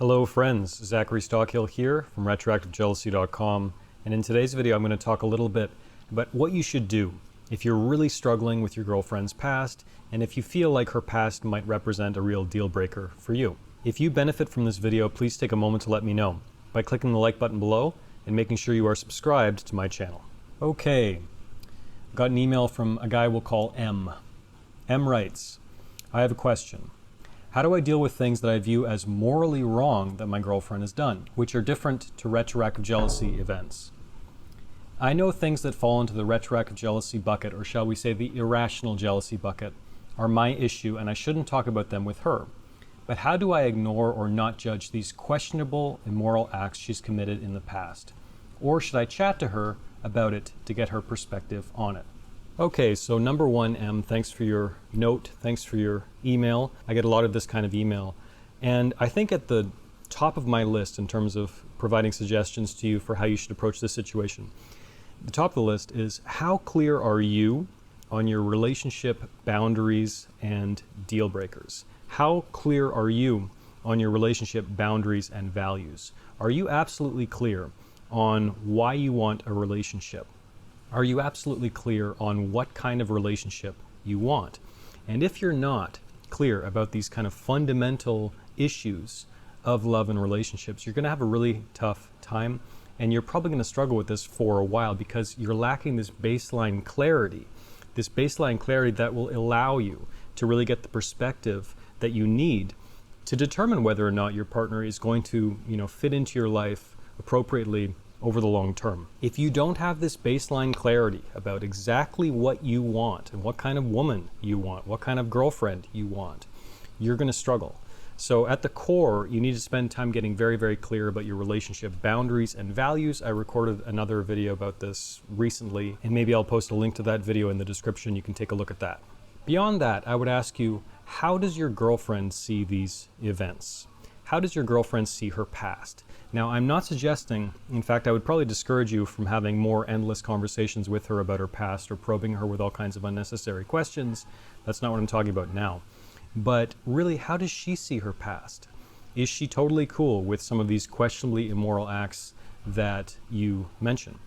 Hello friends, Zachary Stockill here from retroactivejealousy.com, and in today's video I'm going to talk a little bit about what you should do if you're really struggling with your girlfriend's past and if you feel like her past might represent a real deal breaker for you. If you benefit from this video, please take a moment to let me know by clicking the like button below and making sure you are subscribed to my channel. Okay, got an email from a guy we'll call M. M writes, I have a question. How do I deal with things that I view as morally wrong that my girlfriend has done, which are different to retroactive jealousy events? I know things that fall into the retroactive jealousy bucket, or shall we say the irrational jealousy bucket, are my issue and I shouldn't talk about them with her. But how do I ignore or not judge these questionable immoral acts she's committed in the past? Or should I chat to her about it to get her perspective on it? Okay, so number one, M, thanks for your note, thanks for your email. I get a lot of this kind of email. And I think at the top of my list in terms of providing suggestions to you for how you should approach this situation, the top of the list is how clear are you on your relationship boundaries and deal breakers? How clear are you on your relationship boundaries and values? Are you absolutely clear on why you want a relationship? Are you absolutely clear on what kind of relationship you want? And if you're not clear about these kind of fundamental issues of love and relationships, you're going to have a really tough time, and you're probably going to struggle with this for a while because you're lacking this baseline clarity that will allow you to really get the perspective that you need to determine whether or not your partner is going to, fit into your life appropriately over the long term. If you don't have this baseline clarity about exactly what you want and what kind of woman you want, what kind of girlfriend you want, you're going to struggle. So at the core, you need to spend time getting very, very clear about your relationship boundaries and values. I recorded another video about this recently, and maybe I'll post a link to that video in the description. You can take a look at that. Beyond that, I would ask you, how does your girlfriend see these events? How does your girlfriend see her past? Now, I'm not suggesting, in fact, I would probably discourage you from having more endless conversations with her about her past or probing her with all kinds of unnecessary questions. That's not what I'm talking about now. But really, how does she see her past? Is she totally cool with some of these questionably immoral acts that you mention?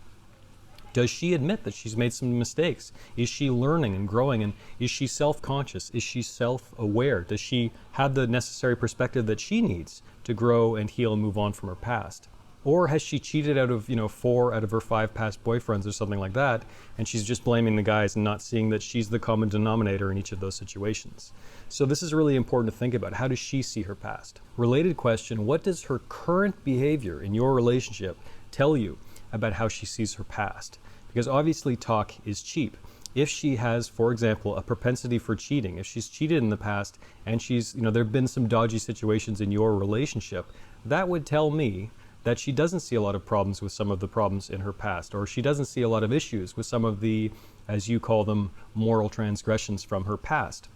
Does she admit that she's made some mistakes? Is she learning and growing? And is she self-conscious? Is she self-aware? Does she have the necessary perspective that she needs to grow and heal and move on from her past? Or has she cheated out of, 4 out of her 5 past boyfriends or something like that, and she's just blaming the guys and not seeing that she's the common denominator in each of those situations? So this is really important to think about. How does she see her past? Related question, what does her current behavior in your relationship tell you about how she sees her past? Because obviously talk is cheap. If she has, for example, a propensity for cheating, if she's cheated in the past and she's, there have been some dodgy situations in your relationship, that would tell me that she doesn't see a lot of problems with some of the problems in her past, or she doesn't see a lot of issues with some of the, as you call them, moral transgressions from her past.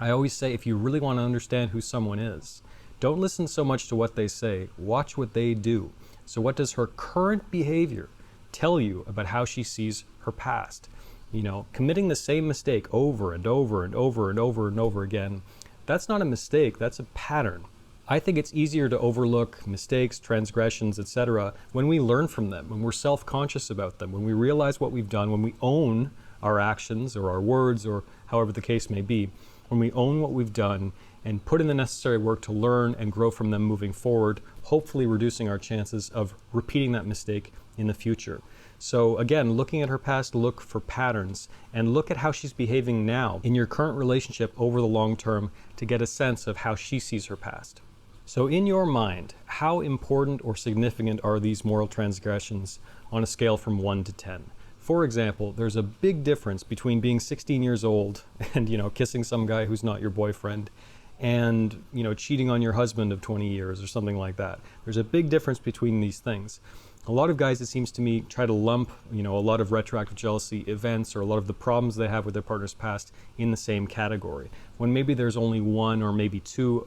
I always say, if you really want to understand who someone is, don't listen so much to what they say, watch what they do. So what does her current behavior tell you about how she sees her past? Committing the same mistake over and over and over and over and over again, that's not a mistake, that's a pattern. I think it's easier to overlook mistakes, transgressions, etc. when we learn from them, when we're self-conscious about them, when we realize what we've done, when we own our actions or our words or however the case may be, when we own what we've done and put in the necessary work to learn and grow from them moving forward, hopefully reducing our chances of repeating that mistake in the future. So again, looking at her past, look for patterns and look at how she's behaving now in your current relationship over the long term to get a sense of how she sees her past. So in your mind, how important or significant are these moral transgressions on a scale from 1 to 10? For example, there's a big difference between being 16 years old and, kissing some guy who's not your boyfriend and, cheating on your husband of 20 years or something like that. There's a big difference between these things. A lot of guys, it seems to me, try to lump, a lot of retroactive jealousy events or a lot of the problems they have with their partner's past in the same category, when maybe there's only 1 or maybe 2,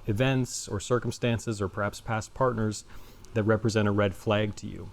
events or circumstances or perhaps past partners that represent a red flag to you.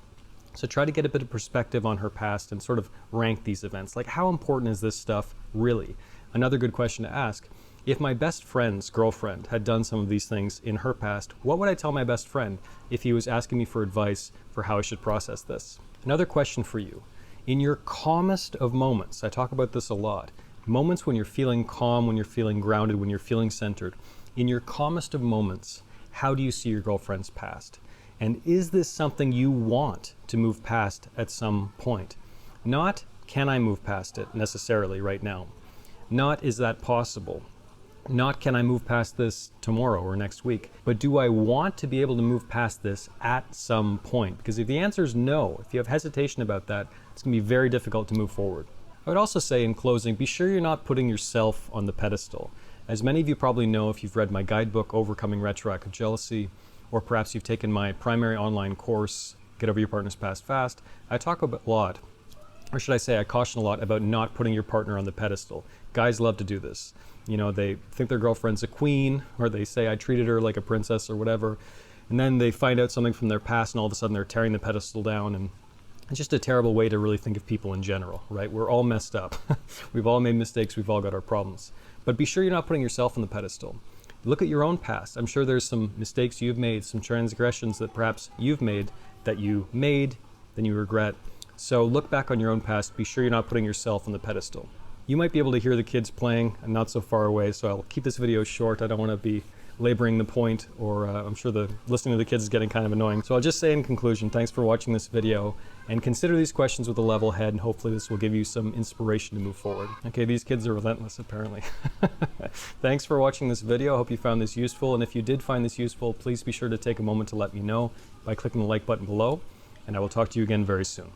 So try to get a bit of perspective on her past and sort of rank these events. Like, how important is this stuff really? Another good question to ask, If my best friend's girlfriend had done some of these things in her past, what would I tell my best friend if he was asking me for advice for how I should process this? Another question for you. In your calmest of moments, I talk about this a lot, moments when you're feeling calm, when you're feeling grounded, when you're feeling centered, in your calmest of moments, how do you see your girlfriend's past? And is this something you want to move past at some point? Not, can I move past it necessarily right now? Not, is that possible? Not, can I move past this tomorrow or next week? But do I want to be able to move past this at some point? Because if the answer is no, if you have hesitation about that, it's going to be very difficult to move forward. I would also say in closing, be sure you're not putting yourself on the pedestal. As many of you probably know if you've read my guidebook, Overcoming Retroactive Jealousy, or perhaps you've taken my primary online course, Get Over Your Partner's Past Fast, I talk a lot, or should I say I caution a lot about not putting your partner on the pedestal. Guys love to do this. You know, they think their girlfriend's a queen, or they say I treated her like a princess or whatever, and then they find out something from their past and all of a sudden they're tearing the pedestal down, and it's just a terrible way to really think of people in general, right? We're all messed up. We've all made mistakes, we've all got our problems. But be sure you're not putting yourself on the pedestal. Look at your own past. I'm sure there's some mistakes you've made, some transgressions that perhaps you've made, then you regret. So look back on your own past. Be sure you're not putting yourself on the pedestal. You might be able to hear the kids playing and not so far away, so I'll keep this video short. I don't want to be laboring the point, or I'm sure the listening to the kids is getting kind of annoying. So I'll just say in conclusion, thanks for watching this video, and consider these questions with a level head, and hopefully this will give you some inspiration to move forward. Okay, these kids are relentless apparently. Thanks for watching this video. I hope you found this useful, and if you did find this useful, please be sure to take a moment to let me know by clicking the like button below, and I will talk to you again very soon.